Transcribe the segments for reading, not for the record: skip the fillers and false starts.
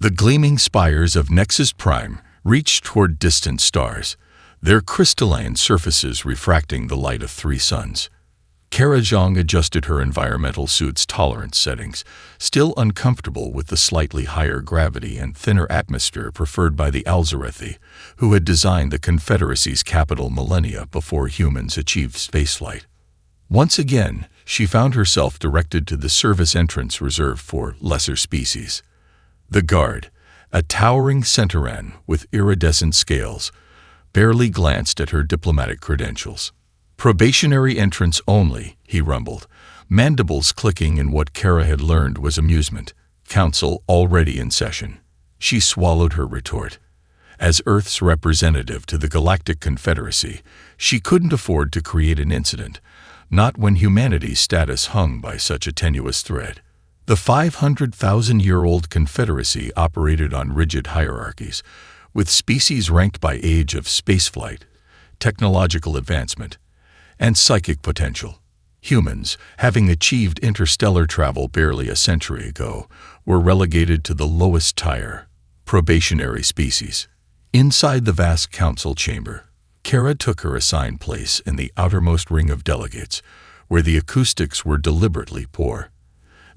The gleaming spires of Nexus Prime reached toward distant stars, their crystalline surfaces refracting the light of 3 suns. Kara Zhang adjusted her environmental suit's tolerance settings, still uncomfortable with the slightly higher gravity and thinner atmosphere preferred by the Alzarethi, who had designed the Confederacy's capital millennia before humans achieved spaceflight. Once again, she found herself directed to the service entrance reserved for lesser species. The guard, a towering centauran with iridescent scales, barely glanced at her diplomatic credentials. "Probationary entrance only," he rumbled, mandibles clicking in what Kara had learned was amusement. "Council already in session." She swallowed her retort. As Earth's representative to the Galactic Confederacy, she couldn't afford to create an incident, not when humanity's status hung by such a tenuous thread. The 500,000-year-old Confederacy operated on rigid hierarchies, with species ranked by age of spaceflight, technological advancement, and psychic potential. Humans, having achieved interstellar travel barely a century ago, were relegated to the lowest tier, probationary species. Inside the vast council chamber, Kara took her assigned place in the outermost ring of delegates, where the acoustics were deliberately poor.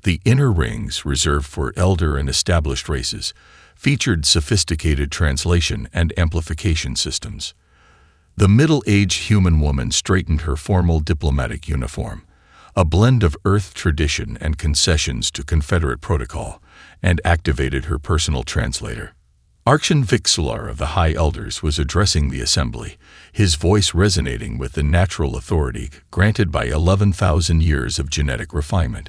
The inner rings, reserved for elder and established races, featured sophisticated translation and amplification systems. The middle-aged human woman straightened her formal diplomatic uniform, a blend of Earth tradition and concessions to Confederate protocol, and activated her personal translator. Archon Vixelar of the High Elders was addressing the assembly, his voice resonating with the natural authority granted by 11,000 years of genetic refinement.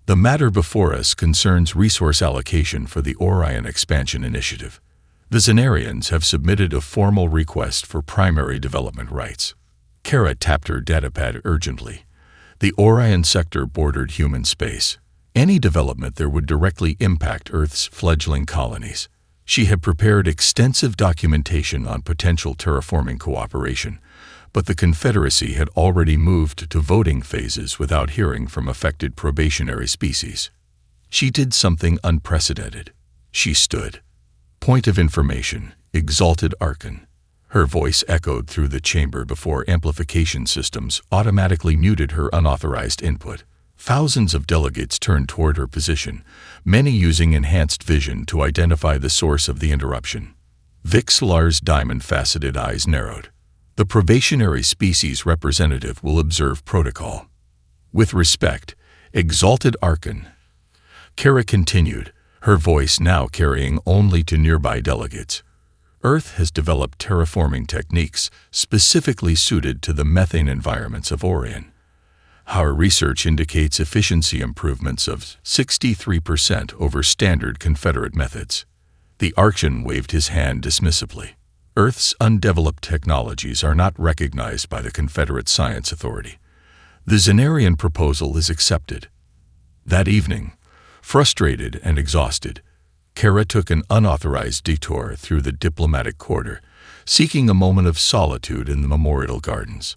"The matter before us concerns resource allocation for the Orion Expansion Initiative. The Zenarians have submitted a formal request for primary development rights." Kara tapped her datapad urgently. The Orion sector bordered human space. Any development there would directly impact Earth's fledgling colonies. She had prepared extensive documentation on potential terraforming cooperation, but the Confederacy had already moved to voting phases without hearing from affected probationary species. She did something unprecedented. She stood. "Point of information, Exalted Archon." Her voice echoed through the chamber before amplification systems automatically muted her unauthorized input. Thousands of delegates turned toward her position, many using enhanced vision to identify the source of the interruption. Vixelar's diamond-faceted eyes narrowed. "The probationary species representative will observe protocol. With respect, Exalted Archon." Kara continued, her voice now carrying only to nearby delegates. "Earth has developed terraforming techniques specifically suited to the methane environments of Orion. Our research indicates efficiency improvements of 63% over standard Confederate methods." The Archon waved his hand dismissively. "Earth's undeveloped technologies are not recognized by the Confederate Science Authority. The Zenarian proposal is accepted." That evening, frustrated and exhausted, Kara took an unauthorized detour through the diplomatic quarter, seeking a moment of solitude in the memorial gardens.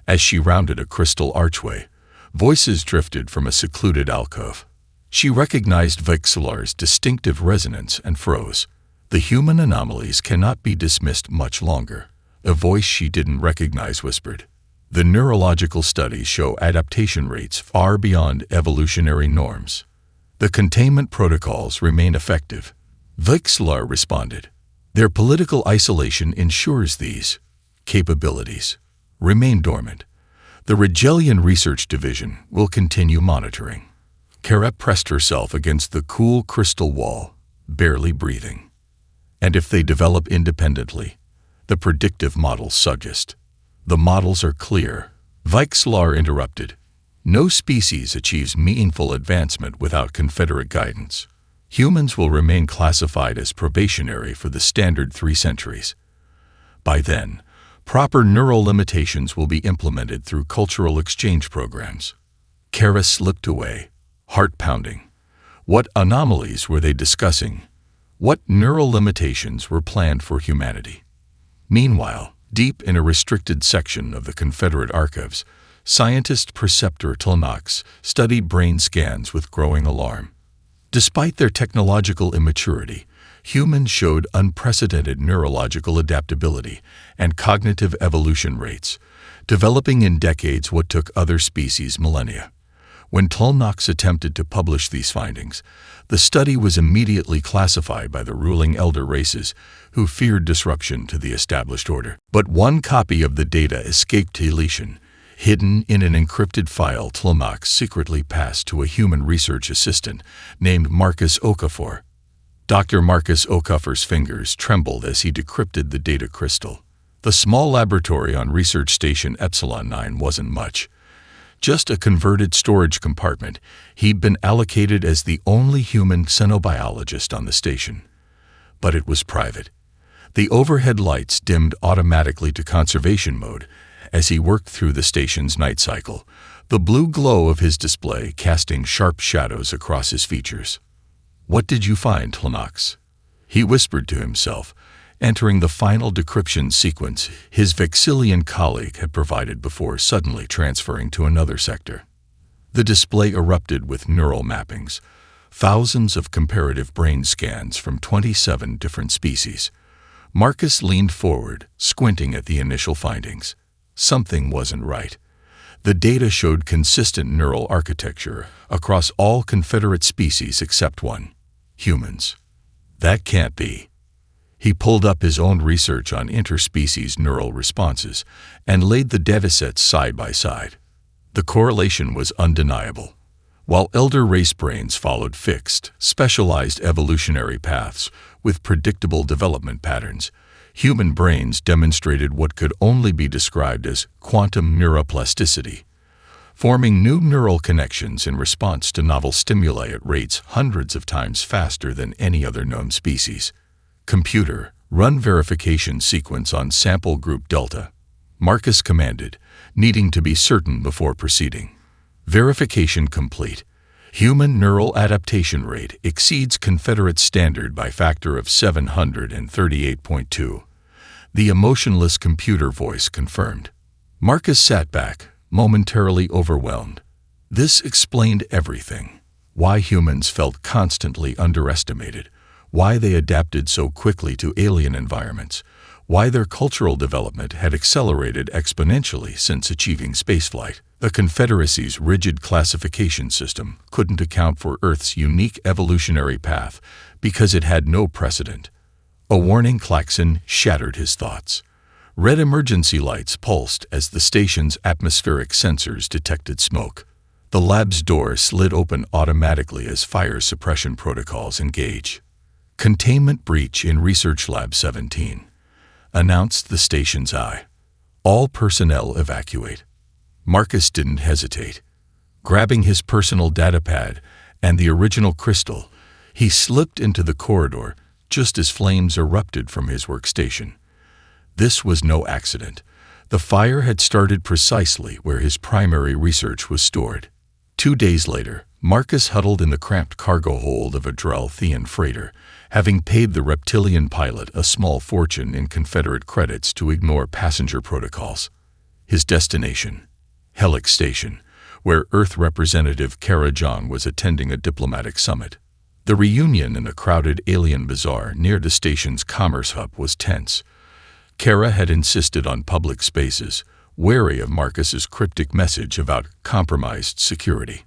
As she rounded a crystal archway, voices drifted from a secluded alcove. She recognized Vixelar's distinctive resonance and froze. "The human anomalies cannot be dismissed much longer," a voice she didn't recognize whispered. "The neurological studies show adaptation rates far beyond evolutionary norms. The containment protocols remain effective." Vixelar responded. "Their political isolation ensures these capabilities remain dormant. The Regelian Research Division will continue monitoring." Kara pressed herself against the cool crystal wall, barely breathing. "And if they develop independently?" the predictive models suggest. "The models are clear," Vixelar interrupted. "No species achieves meaningful advancement without Confederate guidance. Humans will remain classified as probationary for the standard 3 centuries. By then, proper neural limitations will be implemented through cultural exchange programs." Kara slipped away, heart pounding. What anomalies were they discussing? What neural limitations were planned for humanity? Meanwhile, deep in a restricted section of the Confederate archives, scientist Preceptor Tlnox studied brain scans with growing alarm. Despite their technological immaturity, humans showed unprecedented neurological adaptability and cognitive evolution rates, developing in decades what took other species millennia. When Tolnox attempted to publish these findings, the study was immediately classified by the ruling elder races, who feared disruption to the established order. But one copy of the data escaped deletion. Hidden in an encrypted file, Tolnox secretly passed to a human research assistant named Marcus Okafor. Dr. Marcus Okafor's fingers trembled as he decrypted the data crystal. The small laboratory on Research Station Epsilon 9 wasn't much. Just a converted storage compartment. He'd been allocated as the only human xenobiologist on the station. But it was private. The overhead lights dimmed automatically to conservation mode as he worked through the station's night cycle, the blue glow of his display casting sharp shadows across his features. "What did you find, Tolnox?" he whispered to himself, entering the final decryption sequence his Vexillian colleague had provided before suddenly transferring to another sector. The display erupted with neural mappings, thousands of comparative brain scans from 27 different species. Marcus leaned forward, squinting at the initial findings. Something wasn't right. The data showed consistent neural architecture across all Confederate species except one: humans. That can't be. He pulled up his own research on interspecies neural responses and laid the datasets side by side. The correlation was undeniable. While elder race brains followed fixed, specialized evolutionary paths with predictable development patterns, human brains demonstrated what could only be described as quantum neuroplasticity, forming new neural connections in response to novel stimuli at rates hundreds of times faster than any other known species. "Computer, run verification sequence on sample group Delta," Marcus commanded, needing to be certain before proceeding. Verification complete. Human neural adaptation rate exceeds Confederate standard by factor of 738.2. The emotionless computer voice confirmed. Marcus sat back, momentarily overwhelmed. This explained everything. Why humans felt constantly underestimated, why they adapted so quickly to alien environments, why their cultural development had accelerated exponentially since achieving spaceflight. The Confederacy's rigid classification system couldn't account for Earth's unique evolutionary path because it had no precedent. A warning klaxon shattered his thoughts. Red emergency lights pulsed as the station's atmospheric sensors detected smoke. The lab's door slid open automatically as fire suppression protocols engage. "Containment breach in Research Lab 17, announced the station's eye. "All personnel evacuate." Marcus didn't hesitate. Grabbing his personal datapad and the original crystal, he slipped into the corridor just as flames erupted from his workstation. This was no accident. The fire had started precisely where his primary research was stored. 2 days later, Marcus huddled in the cramped cargo hold of a Drell-Thean freighter, having paid the reptilian pilot a small fortune in Confederate credits to ignore passenger protocols. His destination: Helix Station, where Earth Representative Kara Jong was attending a diplomatic summit. The reunion in a crowded alien bazaar near the station's commerce hub was tense. Kara had insisted on public spaces, wary of Marcus's cryptic message about compromised security.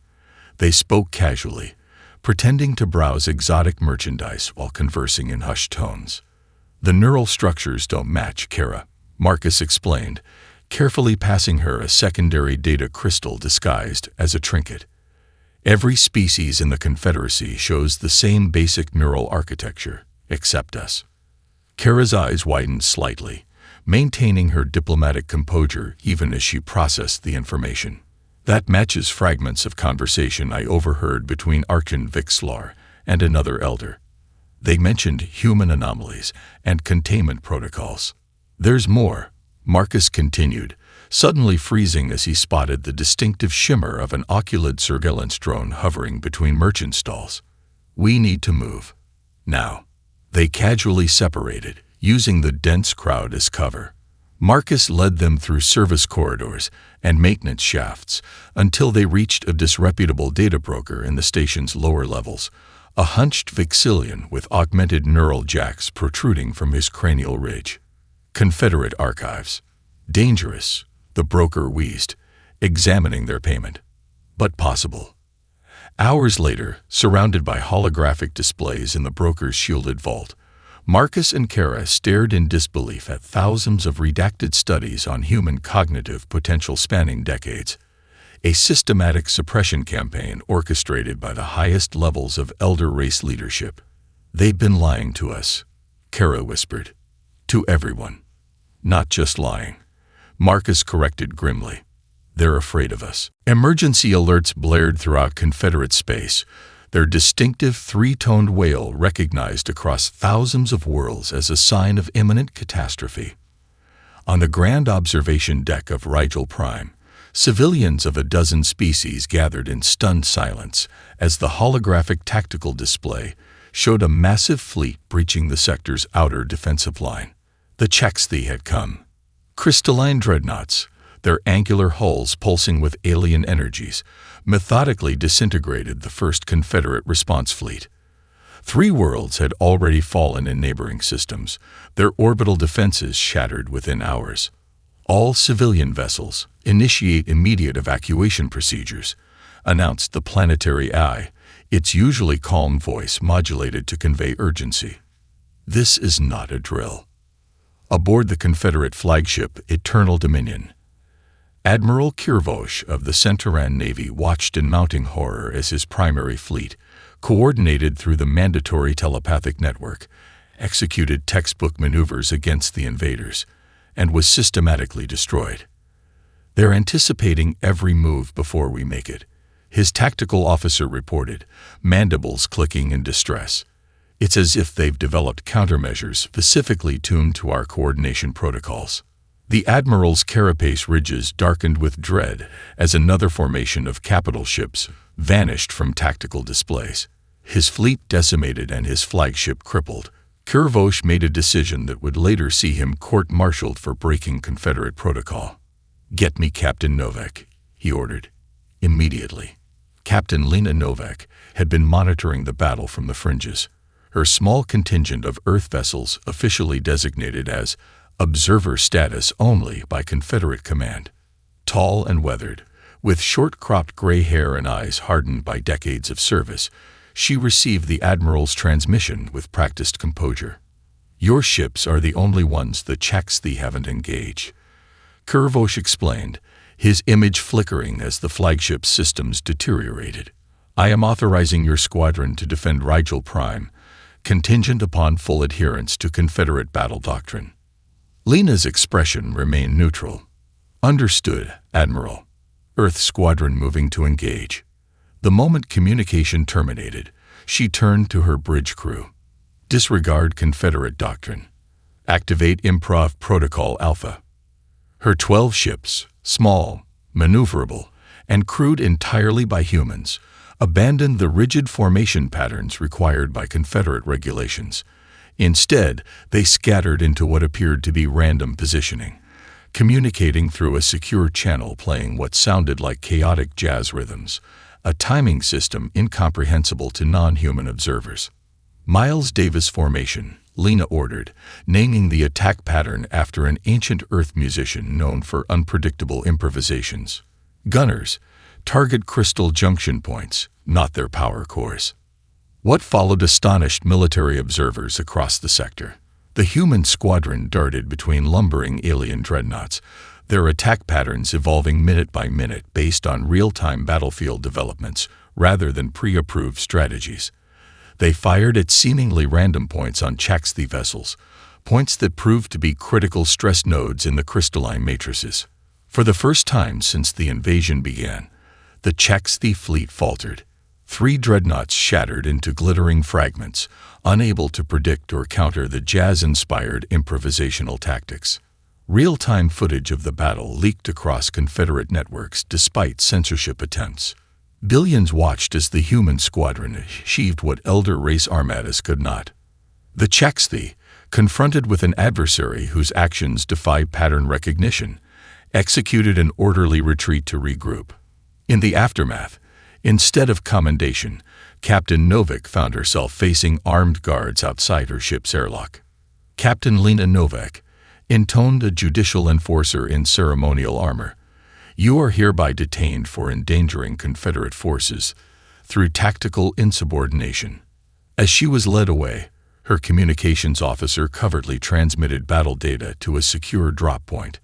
They spoke casually, pretending to browse exotic merchandise while conversing in hushed tones. "The neural structures don't match, Kara," Marcus explained, carefully passing her a secondary data crystal disguised as a trinket. "Every species in the Confederacy shows the same basic neural architecture, except us." Kara's eyes widened slightly, maintaining her diplomatic composure even as she processed the information. "That matches fragments of conversation I overheard between Archon Vixlar and another elder. They mentioned human anomalies and containment protocols." "There's more," Marcus continued, suddenly freezing as he spotted the distinctive shimmer of an oculid surveillance drone hovering between merchant stalls. "We need to move. Now." They casually separated, using the dense crowd as cover. Marcus led them through service corridors and maintenance shafts until they reached a disreputable data broker in the station's lower levels, a hunched Vixillian with augmented neural jacks protruding from his cranial ridge. Confederate archives. Dangerous, the broker wheezed, examining their payment. But possible. Hours later, surrounded by holographic displays in the broker's shielded vault, Marcus and Kara stared in disbelief at thousands of redacted studies on human cognitive potential spanning decades. A systematic suppression campaign orchestrated by the highest levels of elder race leadership. "They've been lying to us," Kara whispered. "To everyone. Not just lying," Marcus corrected grimly. "They're afraid of us." Emergency alerts blared throughout Confederate space, their distinctive three-toned wail recognized across thousands of worlds as a sign of imminent catastrophe. On the grand observation deck of Rigel Prime, civilians of a dozen species gathered in stunned silence as the holographic tactical display showed a massive fleet breaching the sector's outer defensive line. The Chexthi had come. Crystalline dreadnoughts, their angular hulls pulsing with alien energies, methodically disintegrated the first Confederate response fleet. 3 worlds had already fallen in neighboring systems, their orbital defenses shattered within hours. "All civilian vessels, initiate immediate evacuation procedures," announced the planetary eye, its usually calm voice modulated to convey urgency. This is not a drill. Aboard the Confederate flagship Eternal Dominion, Admiral Kirvosh of the Centauran Navy watched in mounting horror as his primary fleet, coordinated through the mandatory telepathic network, executed textbook maneuvers against the invaders, and was systematically destroyed. "They're anticipating every move before we make it," his tactical officer reported, mandibles clicking in distress. "It's as if they've developed countermeasures specifically tuned to our coordination protocols." The Admiral's carapace ridges darkened with dread as another formation of capital ships vanished from tactical displays. His fleet decimated and his flagship crippled, Kirvosh made a decision that would later see him court-martialed for breaking Confederate protocol. "Get me Captain Novak," he ordered. Immediately. Captain Lena Novak had been monitoring the battle from the fringes, her small contingent of Earth vessels officially designated as observer status only by Confederate command. Tall and weathered, with short-cropped gray hair and eyes hardened by decades of service, she received the Admiral's transmission with practiced composure. "Your ships are the only ones the Chexthi haven't engaged," Kirvosh explained, his image flickering as the flagship's systems deteriorated. "I am authorizing your squadron to defend Rigel Prime, contingent upon full adherence to Confederate battle doctrine." Lena's expression remained neutral. "Understood, Admiral." Earth squadron moving to engage. The moment communication terminated, she turned to her bridge crew. "Disregard Confederate doctrine. Activate Improv Protocol Alpha." Her 12 ships, small, maneuverable, and crewed entirely by humans, abandoned the rigid formation patterns required by Confederate regulations. Instead, they scattered into what appeared to be random positioning, communicating through a secure channel playing what sounded like chaotic jazz rhythms, a timing system incomprehensible to non-human observers. "Miles Davis formation," Lena ordered, naming the attack pattern after an ancient Earth musician known for unpredictable improvisations. "Gunners, target crystal junction points, not their power cores." What followed astonished military observers across the sector. The human squadron darted between lumbering alien dreadnoughts, their attack patterns evolving minute by minute based on real-time battlefield developments rather than pre-approved strategies. They fired at seemingly random points on Chexthi vessels, points that proved to be critical stress nodes in the crystalline matrices. For the first time since the invasion began, the Chexthi fleet faltered. 3 dreadnoughts shattered into glittering fragments, unable to predict or counter the jazz-inspired improvisational tactics. Real-time footage of the battle leaked across Confederate networks despite censorship attempts. Billions watched as the human squadron achieved what elder race armadas could not. The Chexthi, confronted with an adversary whose actions defy pattern recognition, executed an orderly retreat to regroup. In the aftermath, instead of commendation, Captain Novak found herself facing armed guards outside her ship's airlock. Captain Lena Novak intoned a judicial enforcer in ceremonial armor. You are hereby detained for endangering Confederate forces through tactical insubordination. As she was led away, her communications officer covertly transmitted battle data to a secure drop point.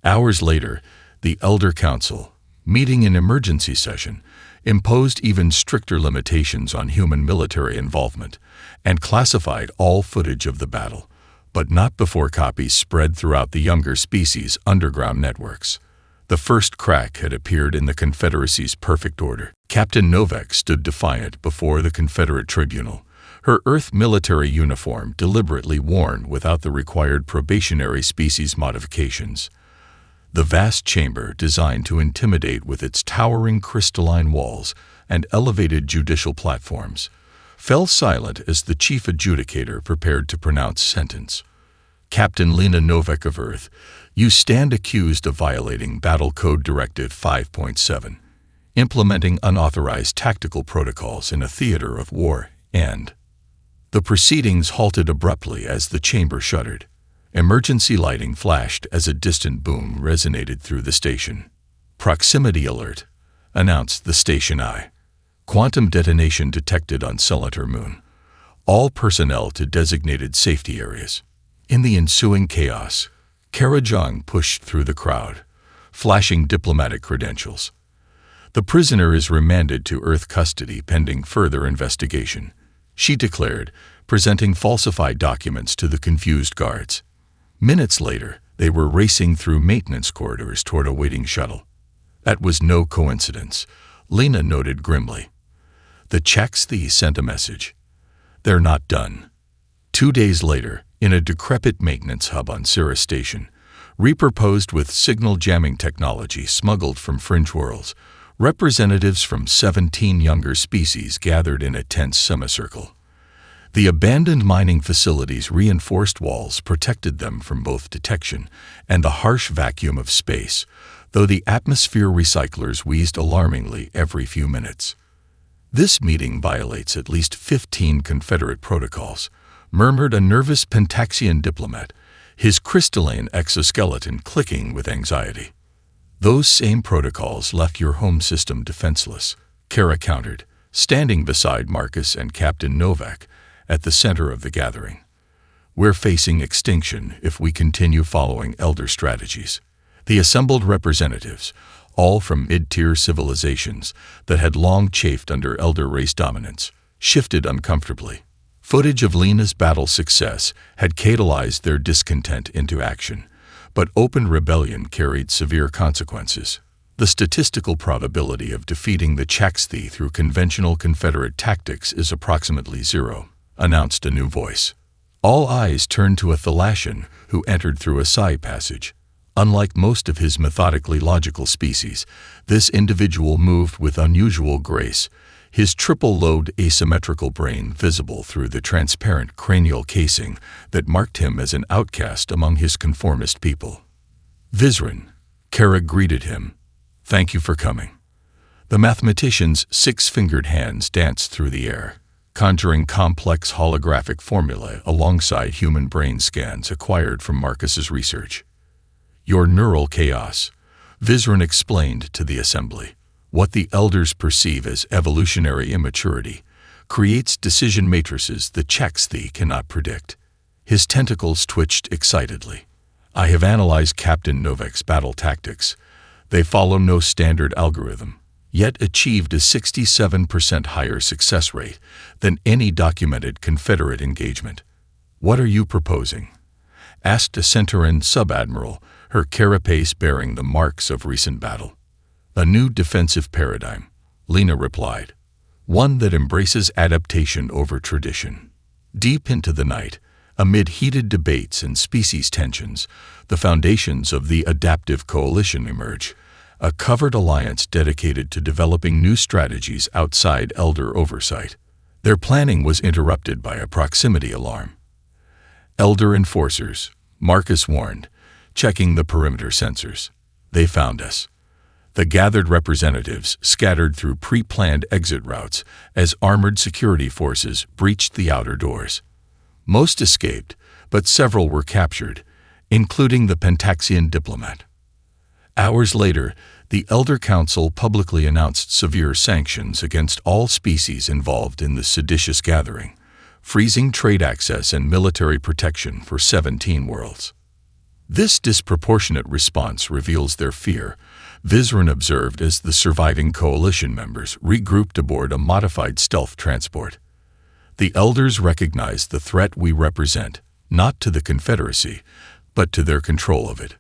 Hours later, the Elder Council, meeting in emergency session, imposed even stricter limitations on human military involvement and classified all footage of the battle, but not before copies spread throughout the younger species' underground networks. The first crack had appeared in the Confederacy's perfect order. Captain Novak stood defiant before the Confederate tribunal, her Earth military uniform deliberately worn without the required probationary species modifications. The vast chamber, designed to intimidate with its towering crystalline walls and elevated judicial platforms, fell silent as the chief adjudicator prepared to pronounce sentence. Captain Lena Novak of Earth, you stand accused of violating Battle Code Directive 5.7, implementing unauthorized tactical protocols in a theater of war, and... The proceedings halted abruptly as the chamber shuddered. Emergency lighting flashed as a distant boom resonated through the station. Proximity alert, announced the station eye. Quantum detonation detected on Celator Moon. All personnel to designated safety areas. In the ensuing chaos, Kara Jung pushed through the crowd, flashing diplomatic credentials. The prisoner is remanded to Earth custody pending further investigation, she declared, presenting falsified documents to the confused guards. Minutes later, they were racing through maintenance corridors toward a waiting shuttle. That was no coincidence, Lena noted grimly. The Chexthi sent a message. They're not done. 2 days later, in a decrepit maintenance hub on Cirrus Station, repurposed with signal jamming technology smuggled from fringe worlds, representatives from 17 younger species gathered in a tense semicircle. The abandoned mining facilities' reinforced walls protected them from both detection and the harsh vacuum of space, though the atmosphere recyclers wheezed alarmingly every few minutes. This meeting violates at least 15 Confederate protocols, murmured a nervous Pentaxian diplomat, his crystalline exoskeleton clicking with anxiety. Those same protocols left your home system defenseless, Kara countered, standing beside Marcus and Captain Novak at the center of the gathering. We're facing extinction if we continue following Elder strategies. The assembled representatives, all from mid-tier civilizations that had long chafed under Elder race dominance, shifted uncomfortably. Footage of Lena's battle success had catalyzed their discontent into action, but open rebellion carried severe consequences. The statistical probability of defeating the Chexthi through conventional Confederate tactics is approximately 0, announced a new voice. All eyes turned to a Thalassian who entered through a side passage. Unlike most of his methodically logical species, this individual moved with unusual grace, his triple-lobed asymmetrical brain visible through the transparent cranial casing that marked him as an outcast among his conformist people. Vizran, Kara greeted him. Thank you for coming. The mathematician's 6-fingered hands danced through the air, conjuring complex holographic formulae alongside human brain scans acquired from Marcus's research. Your neural chaos, Vizran explained to the assembly. What the elders perceive as evolutionary immaturity creates decision matrices the Chexthi cannot predict. His tentacles twitched excitedly. I have analyzed Captain Novak's battle tactics. They follow no standard algorithm, yet achieved a 67% higher success rate than any documented Confederate engagement. What are you proposing? Asked a Centauran sub-admiral, her carapace bearing the marks of recent battle. A new defensive paradigm, Lena replied. One that embraces adaptation over tradition. Deep into the night, amid heated debates and species tensions, the foundations of the Adaptive Coalition emerge, a covert alliance dedicated to developing new strategies outside Elder oversight. Their planning was interrupted by a proximity alarm. Elder enforcers, Marcus warned, checking the perimeter sensors. They found us. The gathered representatives scattered through pre-planned exit routes as armored security forces breached the outer doors. Most escaped, but several were captured, including the Pentaxian diplomat. Hours later, the Elder Council publicly announced severe sanctions against all species involved in the seditious gathering, freezing trade access and military protection for 17 worlds. This disproportionate response reveals their fear, Vizran observed as the surviving coalition members regrouped aboard a modified stealth transport. The Elders recognize the threat we represent, not to the Confederacy, but to their control of it.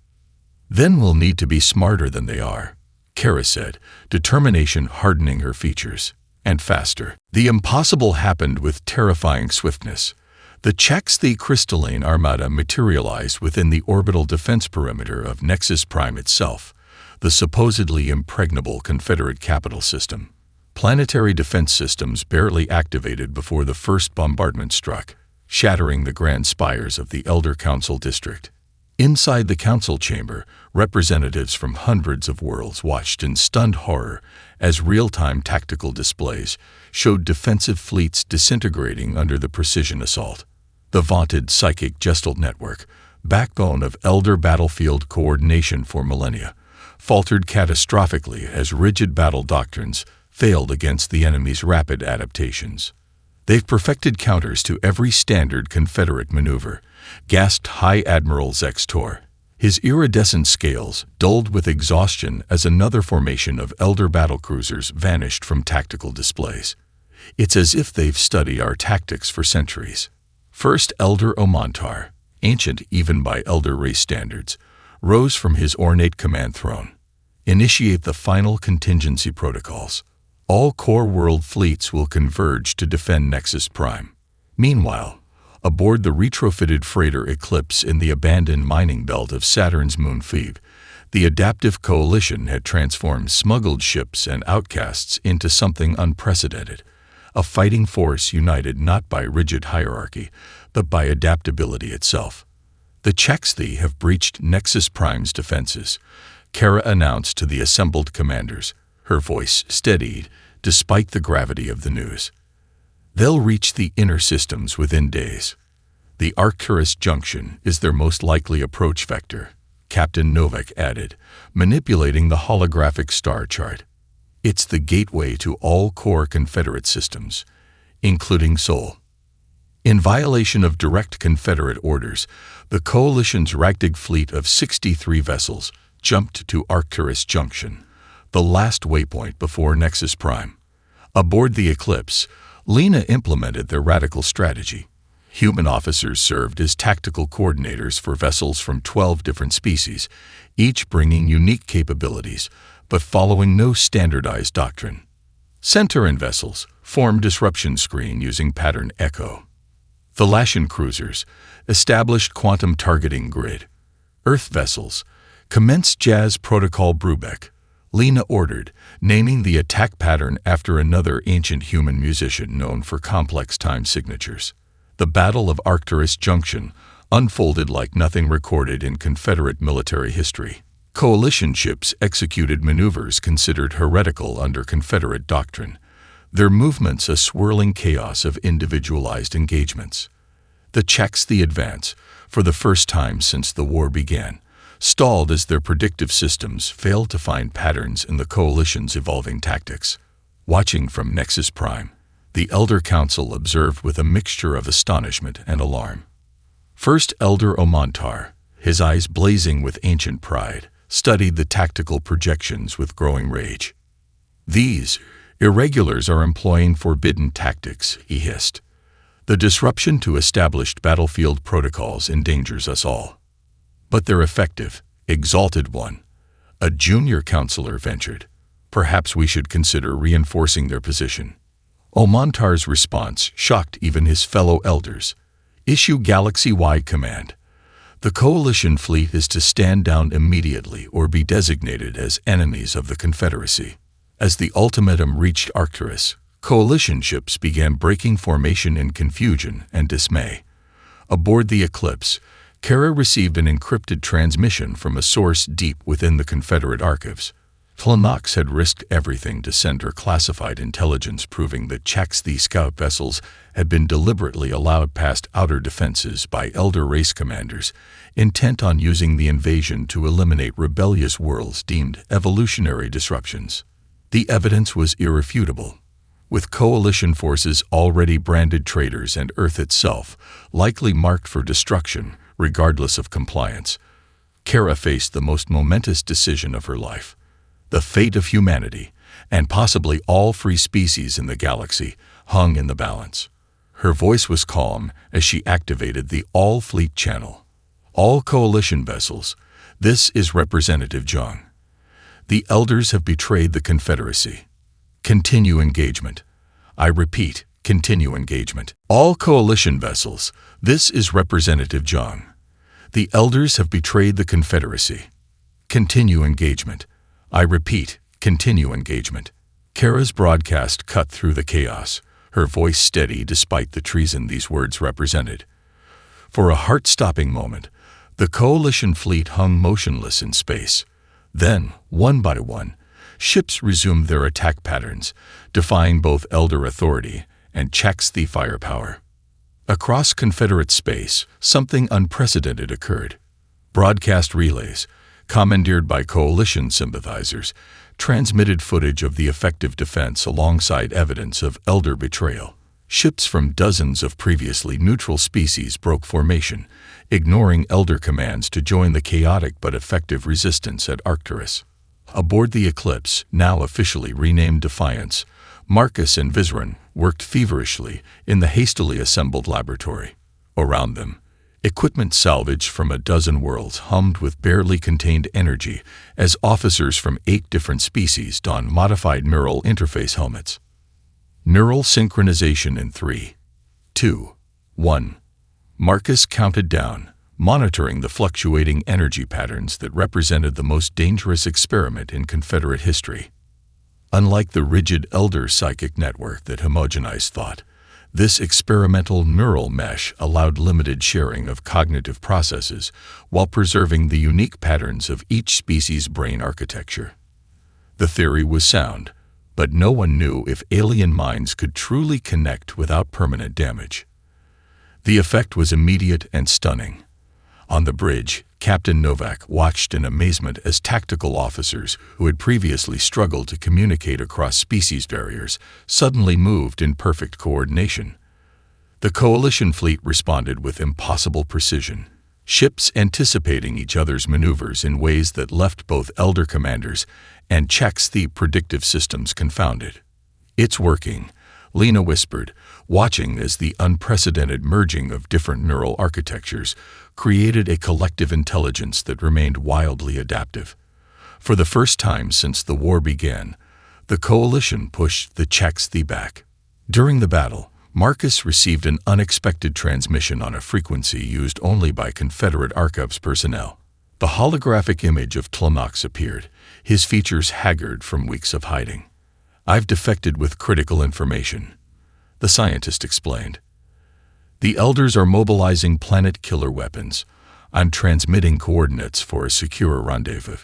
Then we'll need to be smarter than they are, Kara said, determination hardening her features. And faster. The impossible happened with terrifying swiftness. The Chexthi crystalline armada materialized within the orbital defense perimeter of Nexus Prime itself, the supposedly impregnable Confederate capital system. Planetary defense systems barely activated before the first bombardment struck, shattering the grand spires of the Elder Council district. Inside the council chamber, representatives from hundreds of worlds watched in stunned horror as real-time tactical displays showed defensive fleets disintegrating under the precision assault. The vaunted psychic Gestalt network, backbone of Elder battlefield coordination for millennia, faltered catastrophically as rigid battle doctrines failed against the enemy's rapid adaptations. They've perfected counters to every standard Confederate maneuver, gasped High Admiral Zextor, his iridescent scales dulled with exhaustion as another formation of Elder battlecruisers vanished from tactical displays. It's as if they've studied our tactics for centuries. First Elder Omantar, ancient even by Elder race standards, rose from his ornate command throne. Initiate the final contingency protocols. All core world fleets will converge to defend Nexus Prime. Meanwhile, aboard the retrofitted freighter Eclipse in the abandoned mining belt of Saturn's moon Phoebe, the adaptive coalition had transformed smuggled ships and outcasts into something unprecedented, a fighting force united not by rigid hierarchy, but by adaptability itself. The Chexthi have breached Nexus Prime's defenses, Kara announced to the assembled commanders, her voice steadied despite the gravity of the news. They'll reach the inner systems within days. The Arcturus junction is their most likely approach vector, Captain Novak added, manipulating the holographic star chart. It's the gateway to all core Confederate systems, including Sol. In violation of direct Confederate orders, the Coalition's Ragdig fleet of 63 vessels jumped to Arcturus Junction, the last waypoint before Nexus Prime. Aboard the Eclipse, Lena implemented their radical strategy. Human officers served as tactical coordinators for vessels from 12 different species, each bringing unique capabilities, but following no standardized doctrine. Centauran vessels formed disruption screen using pattern echo. The Lashin cruisers established quantum targeting grid. Earth vessels commenced Jazz Protocol Brubeck. Lena ordered, naming the attack pattern after another ancient human musician known for complex time signatures. The Battle of Arcturus Junction unfolded like nothing recorded in Confederate military history. Coalition ships executed maneuvers considered heretical under Confederate doctrine, their movements a swirling chaos of individualized engagements. The Chexthi advance, for the first time since the war began, stalled as their predictive systems failed to find patterns in the Coalition's evolving tactics. Watching from Nexus Prime, the Elder Council observed with a mixture of astonishment and alarm. First Elder Omantar, his eyes blazing with ancient pride, studied the tactical projections with growing rage. "These irregulars are employing forbidden tactics," he hissed. "The disruption to established battlefield protocols endangers us all." "But they're effective," Exalted One, a junior counselor, ventured. "Perhaps we should consider reinforcing their position." Omantar's response shocked even his fellow elders. "Issue galaxy-wide command. The Coalition fleet is to stand down immediately or be designated as enemies of the Confederacy." As the ultimatum reached Arcturus, Coalition ships began breaking formation in confusion and dismay. Aboard the Eclipse, Kara received an encrypted transmission from a source deep within the Confederate archives. Tlaloc had risked everything to send her classified intelligence proving that Chak's scout vessels had been deliberately allowed past outer defenses by Elder race commanders, intent on using the invasion to eliminate rebellious worlds deemed evolutionary disruptions. The evidence was irrefutable. With coalition forces already branded traitors and Earth itself likely marked for destruction, regardless of compliance, Kara faced the most momentous decision of her life. The fate of humanity, and possibly all free species in the galaxy, hung in the balance. Her voice was calm as she activated the All-Fleet channel. All coalition vessels, this is Representative Zhang. The Elders have betrayed the Confederacy. Continue engagement. I repeat, continue engagement. All coalition vessels, this is Representative Zhang. The Elders have betrayed the Confederacy. Continue engagement. I repeat, continue engagement. Kara's broadcast cut through the chaos, her voice steady despite the treason these words represented. For a heart-stopping moment, the coalition fleet hung motionless in space. Then, one by one, ships resumed their attack patterns, defying both Elder authority and Chak's firepower. Across Confederate space, something unprecedented occurred. Broadcast relays, commandeered by coalition sympathizers, transmitted footage of the effective defense alongside evidence of Elder betrayal. Ships from dozens of previously neutral species broke formation, ignoring Elder commands to join the chaotic but effective resistance at Arcturus. Aboard the Eclipse, now officially renamed Defiance, Marcus and Vizran worked feverishly in the hastily assembled laboratory. Around them, equipment salvaged from a dozen worlds hummed with barely contained energy as officers from 8 different species donned modified neural interface helmets. Neural synchronization in 3, 2, 1. Marcus counted down, monitoring the fluctuating energy patterns that represented the most dangerous experiment in Confederate history. Unlike the rigid Elder psychic network that homogenized thought, this experimental neural mesh allowed limited sharing of cognitive processes while preserving the unique patterns of each species' brain architecture. The theory was sound, but no one knew if alien minds could truly connect without permanent damage. The effect was immediate and stunning. On the bridge, Captain Novak watched in amazement as tactical officers who had previously struggled to communicate across species barriers suddenly moved in perfect coordination. The coalition fleet responded with impossible precision, ships anticipating each other's maneuvers in ways that left both Elder commanders and Chak's predictive systems confounded. "It's working," Lena whispered, watching as the unprecedented merging of different neural architectures created a collective intelligence that remained wildly adaptive. For the first time since the war began, the coalition pushed the Chak's back. During the battle, Marcus received an unexpected transmission on a frequency used only by Confederate Archives personnel. The holographic image of Tlaloc appeared, his features haggard from weeks of hiding. "I've defected with critical information," the scientist explained. "The Elders are mobilizing planet-killer weapons. I'm transmitting coordinates for a secure rendezvous."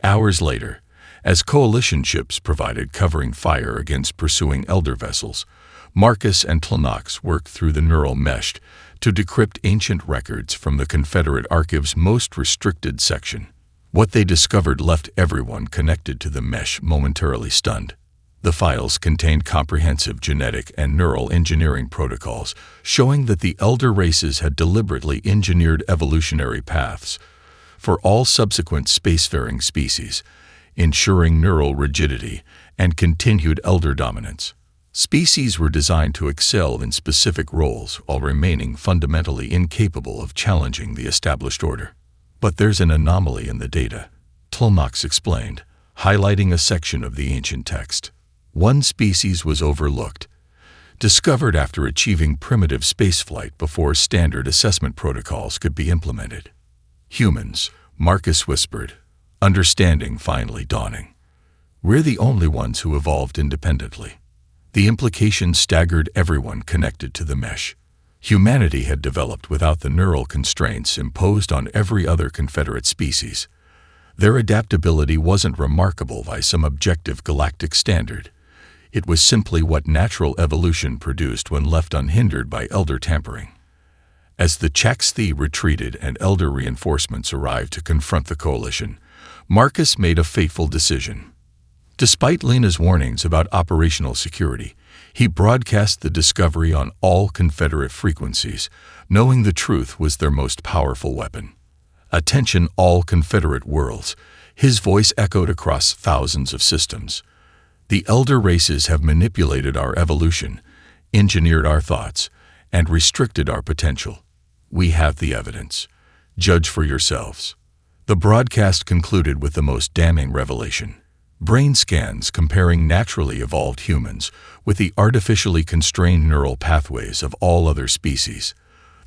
Hours later, as coalition ships provided covering fire against pursuing Elder vessels, Marcus and Tlaloc worked through the neural mesh to decrypt ancient records from the Confederate Archives' most restricted section. What they discovered left everyone connected to the mesh momentarily stunned. The files contained comprehensive genetic and neural engineering protocols showing that the Elder races had deliberately engineered evolutionary paths for all subsequent spacefaring species, ensuring neural rigidity and continued Elder dominance. Species were designed to excel in specific roles while remaining fundamentally incapable of challenging the established order. "But there's an anomaly in the data," Tlaloc explained, highlighting a section of the ancient text. "One species was overlooked, discovered after achieving primitive spaceflight before standard assessment protocols could be implemented." "Humans," Marcus whispered, understanding finally dawning. "We're the only ones who evolved independently." The implication staggered everyone connected to the mesh. Humanity had developed without the neural constraints imposed on every other Confederate species. Their adaptability wasn't remarkable by some objective galactic standard. It was simply what natural evolution produced when left unhindered by Elder tampering. As the Chaksti retreated and Elder reinforcements arrived to confront the coalition, Marcus made a fateful decision. Despite Lena's warnings about operational security, he broadcast the discovery on all Confederate frequencies, knowing the truth was their most powerful weapon. "Attention all Confederate worlds," his voice echoed across thousands of systems. "The Elder races have manipulated our evolution, engineered our thoughts, and restricted our potential. We have the evidence. Judge for yourselves." The broadcast concluded with the most damning revelation: brain scans comparing naturally evolved humans with the artificially constrained neural pathways of all other species.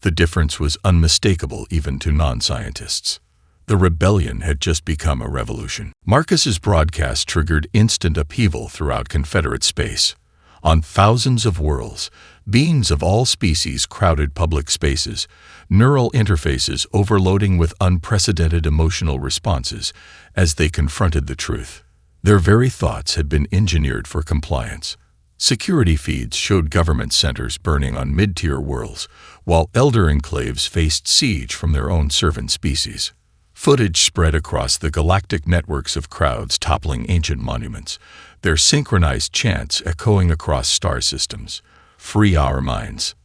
The difference was unmistakable even to non-scientists. The rebellion had just become a revolution. Marcus's broadcast triggered instant upheaval throughout Confederate space. On thousands of worlds, beings of all species crowded public spaces, neural interfaces overloading with unprecedented emotional responses as they confronted the truth. Their very thoughts had been engineered for compliance. Security feeds showed government centers burning on mid-tier worlds, while Elder enclaves faced siege from their own servant species. Footage spread across the galactic networks of crowds toppling ancient monuments, their synchronized chants echoing across star systems. "Free our minds."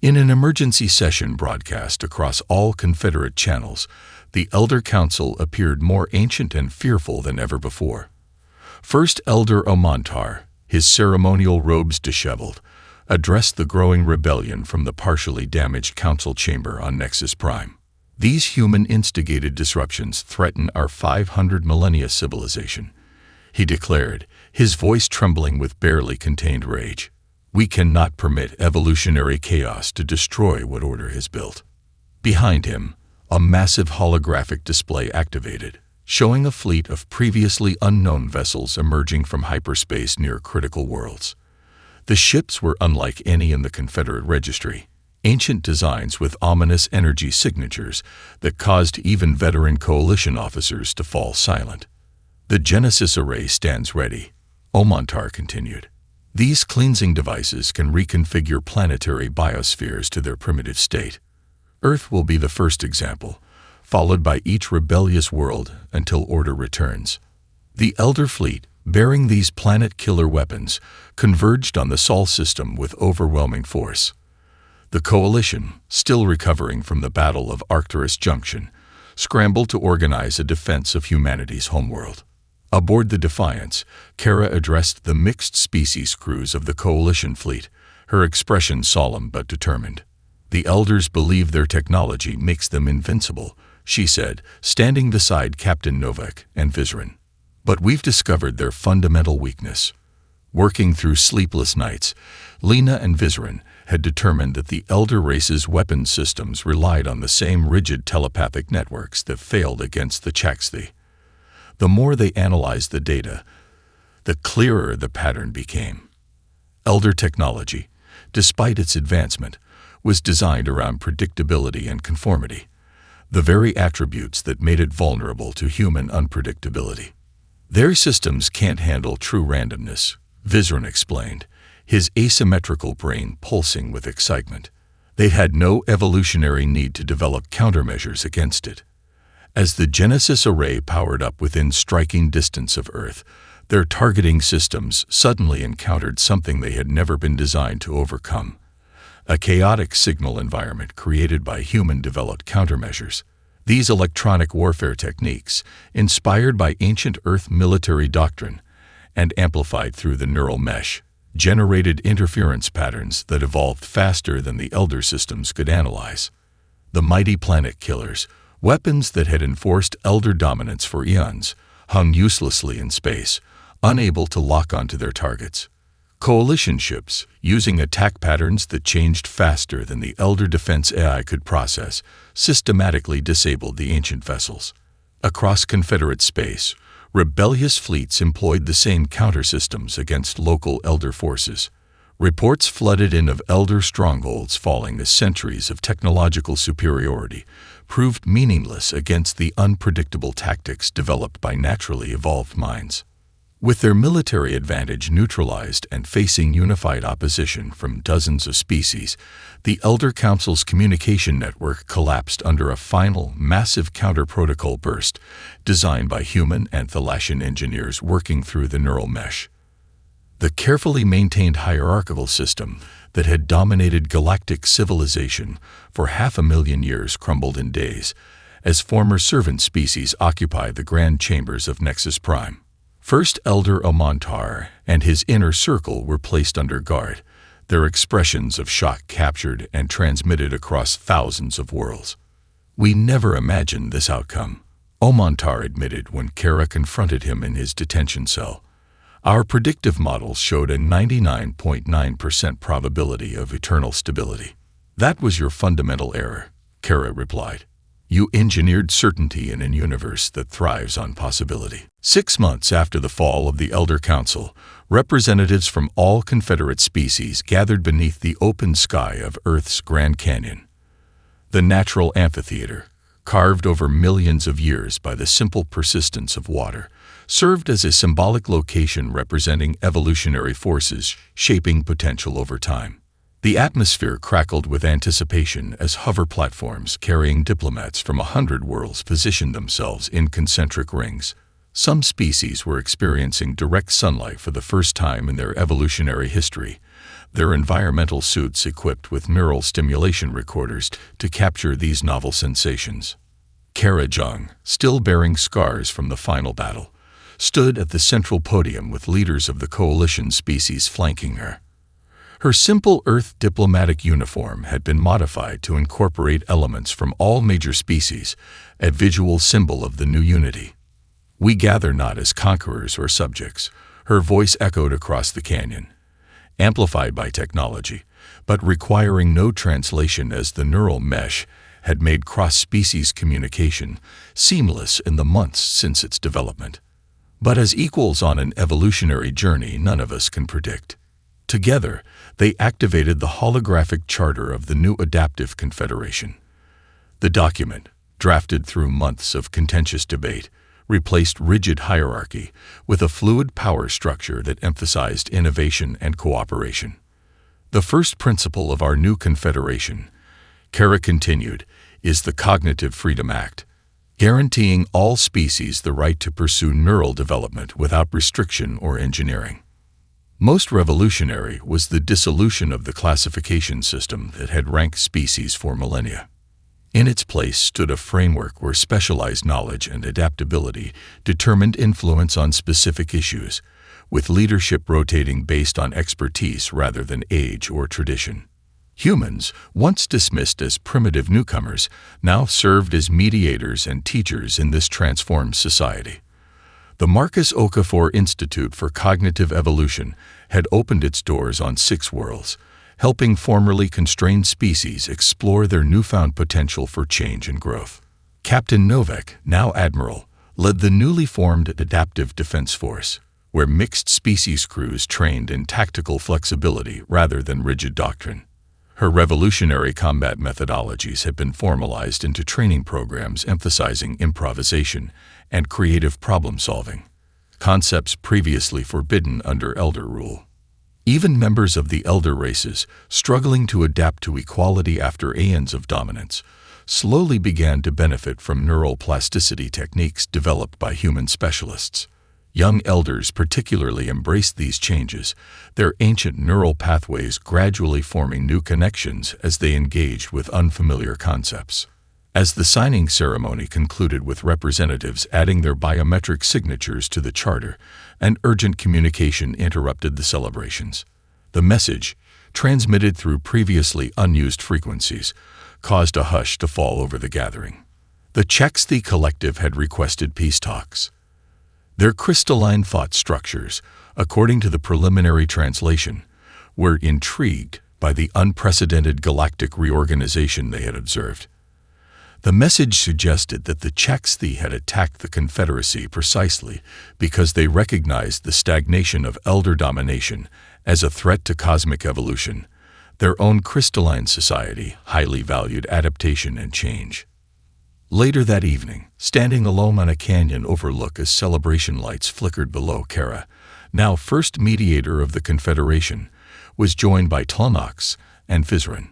In an emergency session broadcast across all Confederate channels, the Elder Council appeared more ancient and fearful than ever before. First Elder Omantar, his ceremonial robes disheveled, addressed the growing rebellion from the partially damaged council chamber on Nexus Prime. "These human-instigated disruptions threaten our 500 millennia civilization," he declared, his voice trembling with barely contained rage. "We cannot permit evolutionary chaos to destroy what order has built." Behind him, a massive holographic display activated, showing a fleet of previously unknown vessels emerging from hyperspace near critical worlds. The ships were unlike any in the Confederate registry, ancient designs with ominous energy signatures that caused even veteran coalition officers to fall silent. "The Genesis array stands ready," Omantar continued. "These cleansing devices can reconfigure planetary biospheres to their primitive state. Earth will be the first example, followed by each rebellious world until order returns." The Elder fleet, bearing these planet-killer weapons, converged on the Sol system with overwhelming force. The Coalition, still recovering from the Battle of Arcturus Junction, scrambled to organize a defense of humanity's homeworld. Aboard the Defiance, Kara addressed the mixed-species crews of the Coalition fleet, her expression solemn but determined. "The Elders believe their technology makes them invincible," she said, standing beside Captain Novak and Vizrin. "But we've discovered their fundamental weakness." Working through sleepless nights, Lena and Vizrin had determined that the Elder race's weapons systems relied on the same rigid telepathic networks that failed against the Chaksti. The more they analyzed the data, the clearer the pattern became. Elder technology, despite its advancement, was designed around predictability and conformity, the very attributes that made it vulnerable to human unpredictability. "Their systems can't handle true randomness," Vizrin explained, his asymmetrical brain pulsing with excitement. They had no evolutionary need to develop countermeasures against it. As the Genesis array powered up within striking distance of Earth, their targeting systems suddenly encountered something they had never been designed to overcome: a chaotic signal environment created by human-developed countermeasures. These electronic warfare techniques, inspired by ancient Earth military doctrine and amplified through the neural mesh, generated interference patterns that evolved faster than the Elder systems could analyze. The mighty planet killers, weapons that had enforced Elder dominance for eons, hung uselessly in space, unable to lock onto their targets. Coalition ships, using attack patterns that changed faster than the Elder defense AI could process, systematically disabled the ancient vessels. Across Confederate space, rebellious fleets employed the same counter-systems against local Elder forces. Reports flooded in of elder strongholds falling as centuries of technological superiority proved meaningless against the unpredictable tactics developed by naturally evolved minds. With their military advantage neutralized and facing unified opposition from dozens of species, the Elder Council's communication network collapsed under a final, massive counter-protocol burst designed by human and Thalassian engineers working through the neural mesh. The carefully maintained hierarchical system that had dominated galactic civilization for 500,000 years crumbled in days, as former servant species occupied the grand chambers of Nexus Prime. First Elder Omontar and his inner circle were placed under guard, their expressions of shock captured and transmitted across thousands of worlds. "We never imagined this outcome," Omontar admitted when Kara confronted him in his detention cell. "Our predictive models showed a 99.9% probability of eternal stability." "That was your fundamental error," Kara replied. "You engineered certainty in a universe that thrives on possibility." 6 months after the fall of the Elder Council, representatives from all Confederate species gathered beneath the open sky of Earth's Grand Canyon. The natural amphitheater, carved over millions of years by the simple persistence of water, served as a symbolic location representing evolutionary forces shaping potential over time. The atmosphere crackled with anticipation as hover platforms carrying diplomats from 100 worlds positioned themselves in concentric rings. Some species were experiencing direct sunlight for the first time in their evolutionary history, their environmental suits equipped with neural stimulation recorders to capture these novel sensations. Kara Jung, still bearing scars from the final battle, stood at the central podium with leaders of the coalition species flanking her. Her simple Earth diplomatic uniform had been modified to incorporate elements from all major species, a visual symbol of the new unity. "We gather not as conquerors or subjects," her voice echoed across the canyon, amplified by technology, but requiring no translation as the neural mesh had made cross-species communication seamless in the months since its development. "But as equals on an evolutionary journey none of us can predict." Together, they activated the holographic charter of the new Adaptive Confederation. The document, drafted through months of contentious debate, replaced rigid hierarchy with a fluid power structure that emphasized innovation and cooperation. "The first principle of our new confederation," Kara continued, "is the Cognitive Freedom Act, guaranteeing all species the right to pursue neural development without restriction or engineering. Most revolutionary was the dissolution of the classification system that had ranked species for millennia. In its place stood a framework where specialized knowledge and adaptability determined influence on specific issues, with leadership rotating based on expertise rather than age or tradition. Humans, once dismissed as primitive newcomers, now served as mediators and teachers in this transformed society. The Marcus Okafor Institute for Cognitive Evolution had opened its doors on 6 worlds, helping formerly constrained species explore their newfound potential for change and growth. Captain Novak, now Admiral, led the newly formed Adaptive Defense Force, where mixed species crews trained in tactical flexibility rather than rigid doctrine. Her revolutionary combat methodologies had been formalized into training programs emphasizing improvisation and creative problem-solving, concepts previously forbidden under Elder rule. Even members of the Elder races, struggling to adapt to equality after aeons of dominance, slowly began to benefit from neural plasticity techniques developed by human specialists. Young Elders particularly embraced these changes, their ancient neural pathways gradually forming new connections as they engaged with unfamiliar concepts. As the signing ceremony concluded with representatives adding their biometric signatures to the charter, an urgent communication interrupted the celebrations. The message, transmitted through previously unused frequencies, caused a hush to fall over the gathering. The Chexthi Collective had requested peace talks. Their crystalline thought structures, according to the preliminary translation, were intrigued by the unprecedented galactic reorganization they had observed. The message suggested that the Chakthi had attacked the Confederacy precisely because they recognized the stagnation of elder domination as a threat to cosmic evolution. Their own crystalline society highly valued adaptation and change. Later that evening, standing alone on a canyon overlook as celebration lights flickered below, Kara, now first mediator of the Confederation, was joined by Tlanox and Fizrin.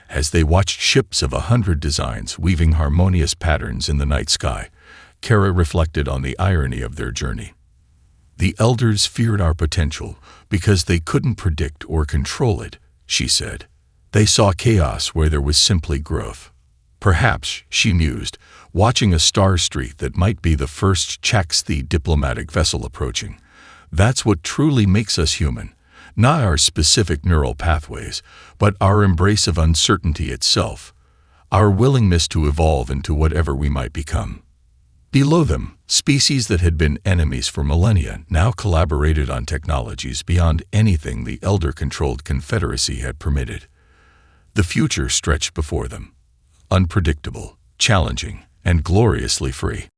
As they watched ships of 100 designs weaving harmonious patterns in the night sky, Kara reflected on the irony of their journey. The elders feared our potential because they couldn't predict or control it, she said. They saw chaos where there was simply growth. Perhaps, she mused, watching a star streak that might be the first Chakthi diplomatic vessel approaching. That's what truly makes us human. Not our specific neural pathways, but our embrace of uncertainty itself, our willingness to evolve into whatever we might become. Below them, species that had been enemies for millennia now collaborated on technologies beyond anything the elder-controlled Confederacy had permitted. The future stretched before them, unpredictable, challenging, and gloriously free.